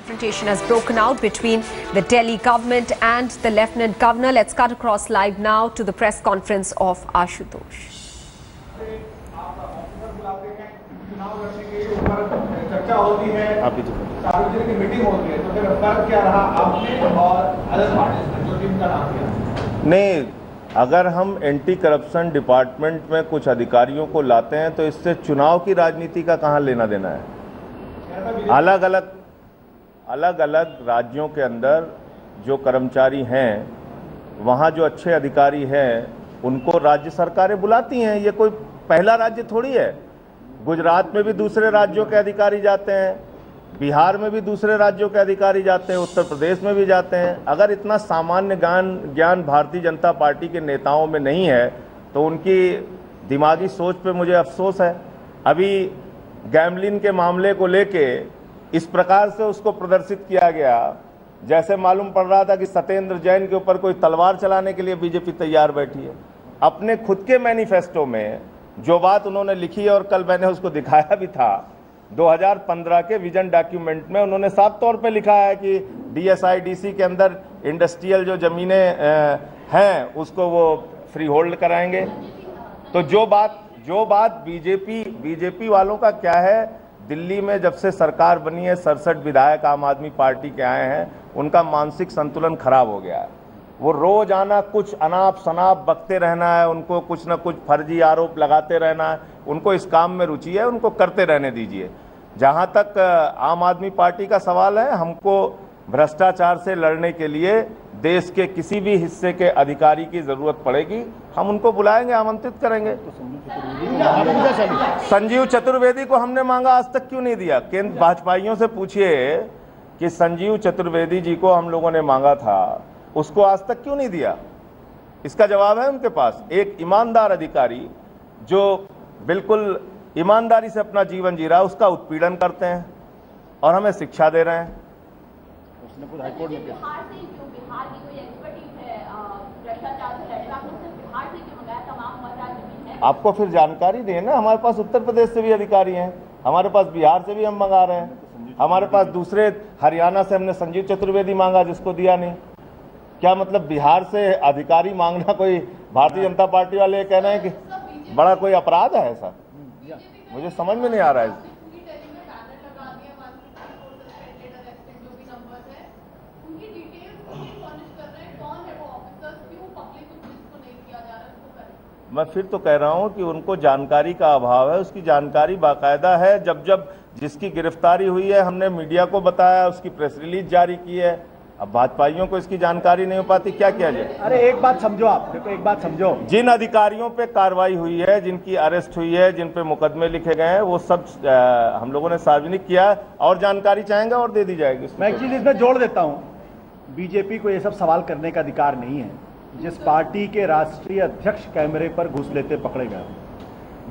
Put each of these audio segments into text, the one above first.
Confrontation has broken out between the Delhi government and the Lieutenant Governor. Let's cut across live now to the press conference of Ashutosh. नहीं, अगर हम anti corruption department में कुछ अधिकारियों को लाते हैं तो इससे चुनाव की राजनीति का कहां लेना देना है। अलग अलग राज्यों के अंदर जो कर्मचारी हैं, वहां जो अच्छे अधिकारी हैं उनको राज्य सरकारें बुलाती हैं। ये कोई पहला राज्य थोड़ी है। गुजरात में भी दूसरे राज्यों के अधिकारी जाते हैं, बिहार में भी दूसरे राज्यों के अधिकारी जाते हैं, उत्तर प्रदेश में भी जाते हैं। अगर इतना सामान्य ज्ञान भारतीय जनता पार्टी के नेताओं में नहीं है तो उनकी दिमागी सोच पे मुझे अफसोस है। अभी गैमलिन के मामले को लेके इस प्रकार से उसको प्रदर्शित किया गया, जैसे मालूम पड़ रहा था कि सत्येंद्र जैन के ऊपर कोई तलवार चलाने के लिए बीजेपी तैयार बैठी है। अपने खुद के मैनिफेस्टो में जो बात उन्होंने लिखी है, और कल मैंने उसको दिखाया भी था, 2015 के विजन डॉक्यूमेंट में उन्होंने साफ तौर पे लिखा है कि DSIDC के अंदर इंडस्ट्रियल जो ज़मीनें हैं उसको वो फ्री होल्ड कराएंगे। तो जो बात बीजेपी वालों का क्या है, दिल्ली में जब से सरकार बनी है 67 विधायक आम आदमी पार्टी के आए हैं, उनका मानसिक संतुलन खराब हो गया है। वो रोजाना कुछ अनाप शनाप बकते रहना है, उनको कुछ ना कुछ फर्जी आरोप लगाते रहना है। उनको इस काम में रुचि है, उनको करते रहने दीजिए। जहां तक आम आदमी पार्टी का सवाल है, हमको भ्रष्टाचार से लड़ने के लिए देश के किसी भी हिस्से के अधिकारी की जरूरत पड़ेगी, हम उनको बुलाएंगे, आमंत्रित करेंगे। संजीव चतुर्वेदी को हमने मांगा, आज तक क्यों नहीं दिया? केंद्र भाजपाइयों से पूछिए कि संजीव चतुर्वेदी जी को हम लोगों ने मांगा था, उसको आज तक क्यों नहीं दिया? इसका जवाब है उनके पास। एक ईमानदार अधिकारी जो बिल्कुल ईमानदारी से अपना जीवन जी रहा है, उसका उत्पीड़न करते हैं और हमें शिक्षा दे रहे हैं। आपको फिर जानकारी दें ना, हमारे पास उत्तर प्रदेश से भी अधिकारी हैं, हमारे पास बिहार से भी हम मंगा रहे हैं, हमारे पास दूसरे हरियाणा से हमने संजीव चतुर्वेदी मांगा जिसको दिया नहीं। क्या मतलब बिहार से अधिकारी मांगना कोई भारतीय जनता पार्टी वाले कह रहे हैं कि बड़ा कोई अपराध है? ऐसा मुझे समझ में नहीं आ रहा है। मैं फिर तो कह रहा हूं कि उनको जानकारी का अभाव है। उसकी जानकारी बाकायदा है। जब जिसकी गिरफ्तारी हुई है हमने मीडिया को बताया, उसकी प्रेस रिलीज जारी की है। अब भाजपाइयों को इसकी जानकारी नहीं हो पाती, क्या किया जाए? अरे एक बात समझो, आप देखो, एक बात समझो, जिन अधिकारियों पे कार्रवाई हुई है, जिनकी अरेस्ट हुई है, जिन पे मुकदमे लिखे गए हैं, वो सब हम लोगों ने सार्वजनिक किया और जानकारी चाहेंगे और दे दी जाएगी। मैं एक चीज इसमें जोड़ देता हूं, बीजेपी को ये सब सवाल करने का अधिकार नहीं है। जिस पार्टी के राष्ट्रीय अध्यक्ष कैमरे पर घूस लेते पकड़े गए,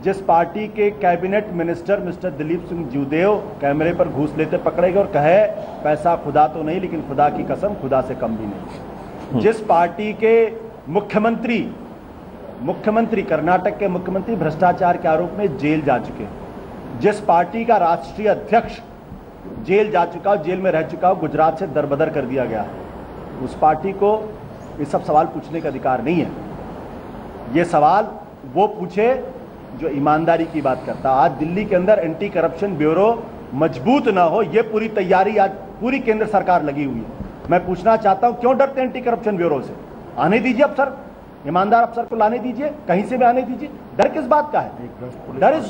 जिस पार्टी के cabinet minister mister Dilip Singh Judeo कैमरे पर घूस लेते पकड़े गए और कहे पैसा खुदा तो नहीं लेकिन खुदा की कसम खुदा से कम भी नहीं, जिस पार्टी के मुख्यमंत्री कर्नाटक के मुख्यमंत्री भ्रष्टाचार के आरोप में जेल जा चुके, जिस पार्टी का राष्ट्रीय अध्यक्ष जेल जा चुका हो, जेल में रह चुका हो, गुजरात से दरबदर कर दिया गया, उस पार्टी को ये सब सवाल पूछने का अधिकार नहीं है। ये सवाल वो पूछे जो ईमानदारी की बात करता। आज दिल्ली के अंदर एंटी करप्शन ब्यूरो मजबूत ना हो, ये पूरी तैयारी आज पूरी केंद्र सरकार लगी हुई है। मैं पूछना चाहता हूं, क्यों डरते एंटी करप्शन ब्यूरो से? आने दीजिए अफसर, ईमानदार अफसर को लाने दीजिए, कहीं से भी आने दीजिए। डर किस बात का है? डर इस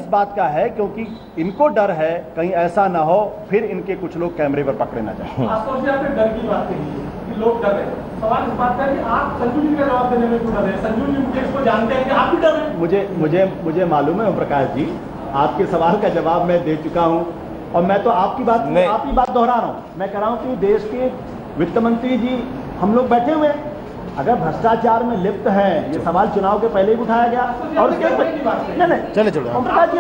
बात का है क्योंकि इनको डर है कहीं ऐसा ना हो फिर इनके कुछ लोग कैमरे पर पकड़े ना जाए। डर की बात कही, लोग डर रहे। सवाल इस बात का है कि आप संजू जी का जवाब देने में क्यों डर रहे हैं? संजू जी मुकेश को जानते हैं कि आप भी डर रहे हैं। मुझे मालूम है ओम प्रकाश जी, आपके सवाल का जवाब मैं दे चुका हूं और मैं तो आपकी बात दोहरा रहा हूं। मैं कह रहा हूं कि देश के वित्त मंत्री जी हम लोग बैठे हुए हैं, अगर भ्रष्टाचार में लिप्त हैं, ये सवाल चुनाव के पहले ही उठाया गया और उसके नहीं चले ओम प्रकाश जी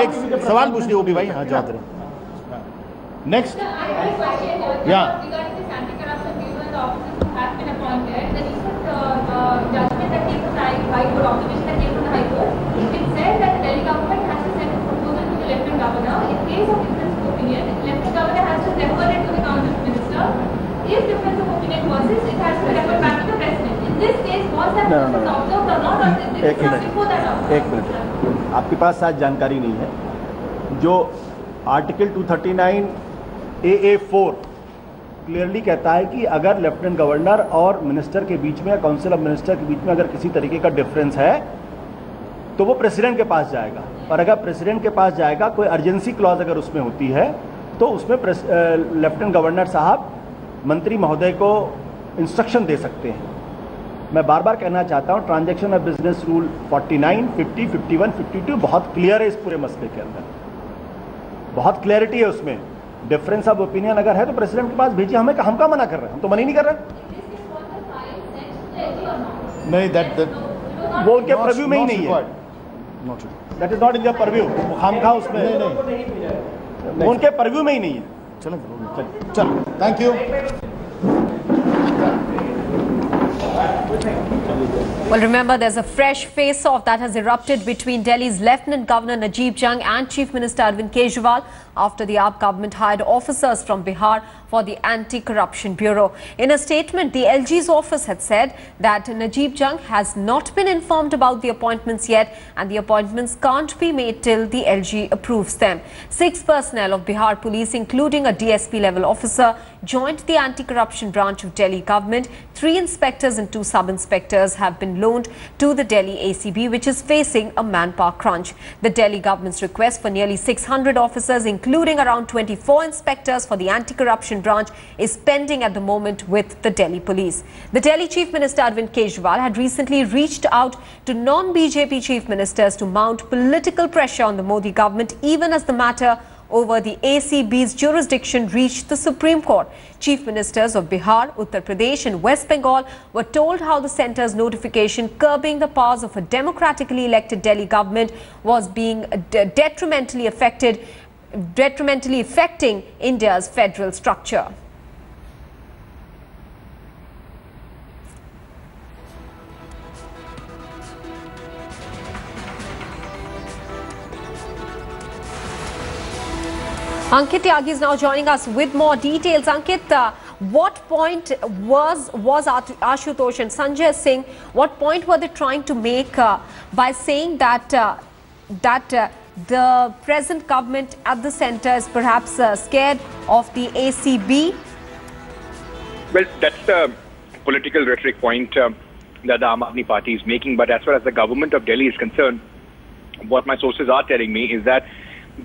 एक सवाल पूछ लिया ओपी भाई। हाँ जवाब दे रहे नेक्स्ट या Governor, in case of difference of opinion, clauses, it has to refer back to the president. In this case, was that observed or not, or did it come before that? एक minute, आपके पास शायद जानकारी नहीं है। जो article 239 AA4 clearly कहता है कि अगर लेफ्टिनेंट गवर्नर और मिनिस्टर के बीच में या काउंसिल ऑफ मिनिस्टर के बीच में अगर किसी तरीके का डिफरेंस है तो वो प्रेसिडेंट के पास जाएगा, और अगर प्रेसिडेंट के पास जाएगा, कोई अर्जेंसी क्लॉज अगर उसमें होती है तो उसमें लेफ्टिनेंट गवर्नर साहब मंत्री महोदय को इंस्ट्रक्शन दे सकते हैं। मैं बार बार कहना चाहता हूं, ट्रांजैक्शन ऑफ बिजनेस रूल 49, 50, 51, 52 बहुत क्लियर है इस पूरे मसले के अंदर, बहुत क्लैरिटी है उसमें। डिफरेंस ऑफ ओपिनियन अगर है तो प्रेसिडेंट के पास भेजिए, हम क्या मना कर रहे हैं? हम तो मना ही नहीं कर रहे। नहीं, दैट वो उनके परव्यू में ही नहीं है, that is not in your purview. खामखा उसमें वो उनके परव्यू में ही नहीं है। चलो, thank you. Well, remember, there's a fresh face-off that has erupted between Delhi's Lieutenant Governor Najib Jung and Chief Minister Arvind Kejriwal after the AAP government hired officers from Bihar for the Anti-Corruption Bureau. In a statement, the LG's office had said that Najib Jung has not been informed about the appointments yet, and the appointments can't be made till the LG approves them. 6 personnel of Bihar police, including a DSP level officer, joined the anti-corruption branch of Delhi government. 3 inspectors and 2 sub-inspectors have been loaned to the Delhi ACB, which is facing a manpower crunch. The Delhi government's request for nearly 600 officers, including around 24 inspectors for the anti-corruption branch, is pending at the moment with the Delhi police. The Delhi Chief Minister Arvind Kejriwal had recently reached out to non-BJP chief ministers to mount political pressure on the Modi government, even as the matter over the ACB's jurisdiction reached the Supreme Court. Chief Ministers of Bihar, Uttar Pradesh and West Bengal were told how the centre's notification curbing the powers of a democratically elected Delhi government was being detrimentally affecting India's federal structure. Ankit Tyagi is now joining us with more details. Ankit, what point was Ashutosh and Sanjay Singh, what point were they trying to make by saying that the present government at the centre is perhaps scared of the ACB? Well, that's the political rhetoric point that the Aam Aadmi Party is making. But as far as the government of Delhi is concerned, what my sources are telling me is that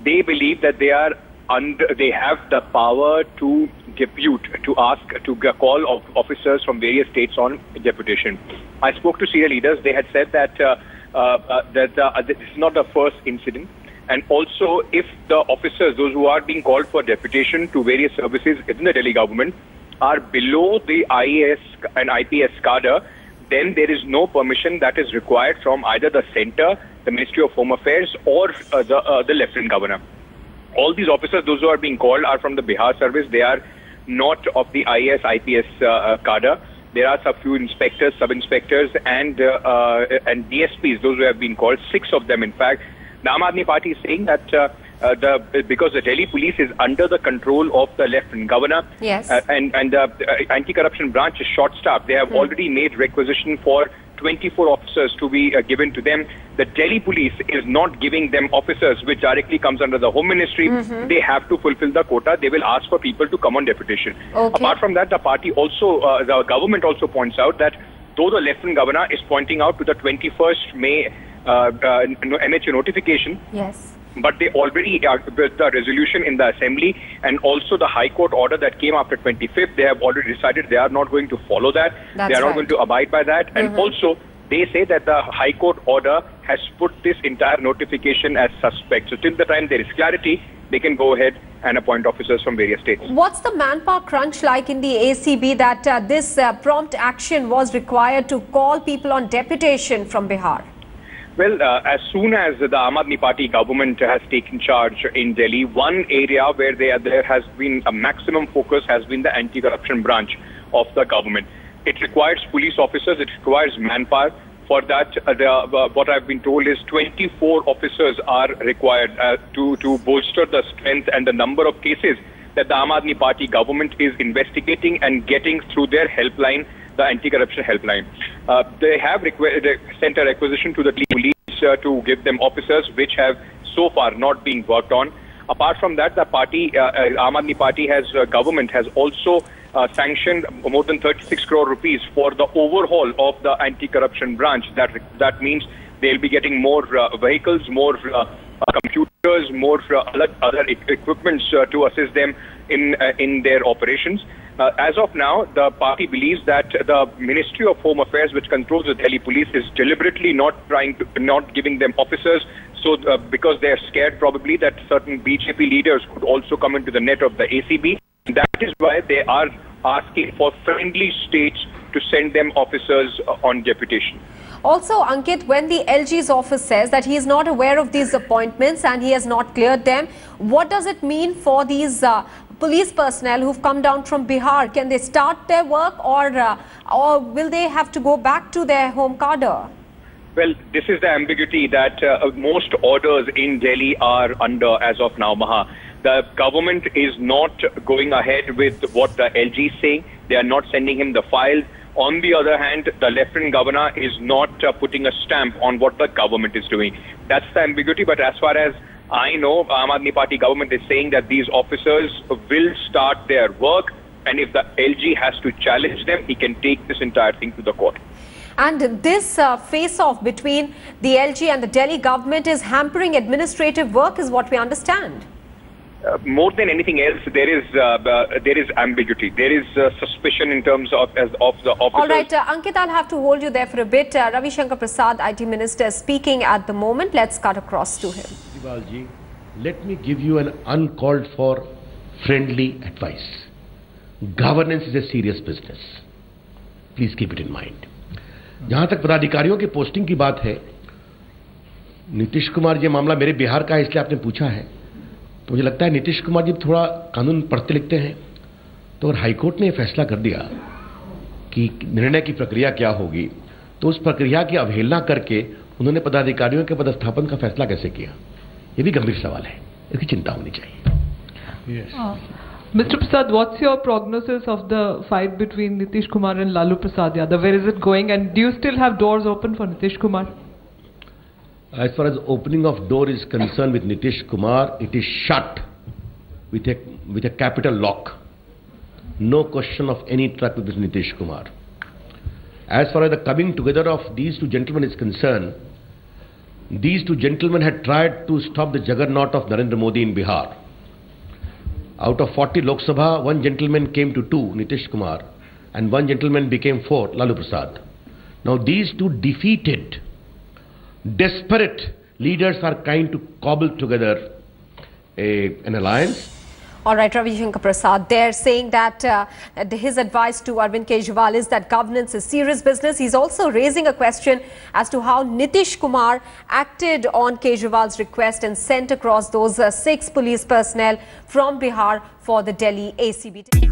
they believe that they have the power to depute, to call officers from various states on deputation. I spoke to senior leaders. They had said that this is not the first incident. And also, if the officers, those who are being called for deputation to various services within the Delhi government, are below the IAS and IPS cadre, then there is no permission that is required from either the centre, the Ministry of Home Affairs, or the Lieutenant Governor. All these officers, those who are being called, are from the Bihar service. They are not of the IAS, IPS cadre. There are a few inspectors, sub-inspectors, and DSPs, those who have been called, 6 of them, in fact. The Aam Aadmi Party is saying that because the Delhi police is under the control of the Lieutenant Governor, yes, and the anti-corruption branch is short-staffed. They have already made requisition for 24 officers to be given to them. The Delhi police is not giving them officers, which directly comes under the Home Ministry. They have to fulfill the quota. They will ask for people to come on deputation. Okay. Apart from that, the party also, the government also points out that though the Lieutenant Governor is pointing out to the 21st May MHA notification, yes, but they already with the resolution in the assembly and also the High Court order that came after 25th, they have already decided they are not going to follow that. That's they are not right. going to abide by that. And also, they say that the High Court order has put this entire notification as suspect. So till the time there is clarity, they can go ahead and appoint officers from various states. What's the manpower crunch like in the ACB that this prompt action was required to call people on deputation from Bihar? Well, as soon as the Aam Aadmi Party government has taken charge in Delhi, one area where there has been a maximum focus has been the anti-corruption branch of the government. It requires police officers, it requires manpower. For that, what I've been told is 24 officers are required to bolster the strength and the number of cases that the Aam Aadmi Party government is investigating and getting through their helpline, the anti-corruption helpline. They have sent a requisition to the police to give them officers, which have so far not been worked on. Apart from that, the party, Aam Aadmi Party government has also sanctioned more than 36 crore rupees for the overhaul of the anti-corruption branch. That means they'll be getting more vehicles, more computers, more other equipments to assist them in their operations. As of now, the party believes that the Ministry of Home Affairs, which controls the Delhi police, is deliberately not giving them officers. So, because they are scared probably that certain BJP leaders could also come into the net of the ACB. That is why they are asking for friendly states to send them officers on deputation. Also, Ankit, when the LG's office says that he is not aware of these appointments and he has not cleared them, what does it mean for these police personnel who've come down from Bihar? Can they start their work, or will they have to go back to their home cadre? Well, this is the ambiguity that most orders in Delhi are under as of now, Maha. The government is not going ahead with what the LG is saying. They are not sending him the files. On the other hand, the Lieutenant Governor is not putting a stamp on what the government is doing. That's the ambiguity. But as far as I know, Aam Aadmi Party government is saying that these officers will start their work, and if the LG has to challenge them, he can take this entire thing to the court. And this face-off between the LG and the Delhi government is hampering administrative work, is what we understand. More than anything else, there is ambiguity. There is suspicion in terms of the officers. All right, Ankit, I'll have to hold you there for a bit. Ravi Shankar Prasad, IT Minister, speaking at the moment. Let's cut across to him. Ji, let me give you an uncalled for friendly advice. Governance is a serious business. Please keep it in mind. जहां तक पदाधिकारियों की posting की बात है, नीतीश कुमार जी मामला मेरे बिहार का है, इसलिए आपने पूछा है, तो मुझे लगता है नीतीश कुमार जी थोड़ा कानून पढ़ते लिखते हैं, तो अगर हाईकोर्ट ने फैसला कर दिया कि निर्णय की प्रक्रिया क्या होगी, तो उस प्रक्रिया की अवहेलना करके उन्होंने पदाधिकारियों के पदस्थापन का फैसला कैसे किया, ये भी गंभीर सवाल है, इसकी चिंता होनी चाहिए. Mr. Prasad, what's your prognosis of the fight between Nitish Kumar and Lalu Prasad Yadav? Where is it going, and do you still have doors open for Nitish Kumar? As far as opening of door is concerned with Nitish Kumar, it is shut with a capital lock. No question of any track with Nitish Kumar. As far as the coming together of these two gentlemen is concerned, these two gentlemen had tried to stop the juggernaut of Narendra Modi in Bihar. Out of 40 Lok Sabha, one gentleman came to 2, Nitish Kumar, and one gentleman became 4, Lalu Prasad. Now these two defeated, desperate leaders are trying to cobble together an alliance. All right, Ravi Shankar Prasad, they're saying that his advice to Arvind Kejriwal is that governance is serious business. He's also raising a question as to how Nitish Kumar acted on Kejriwal's request and sent across those 6 police personnel from Bihar for the Delhi ACB.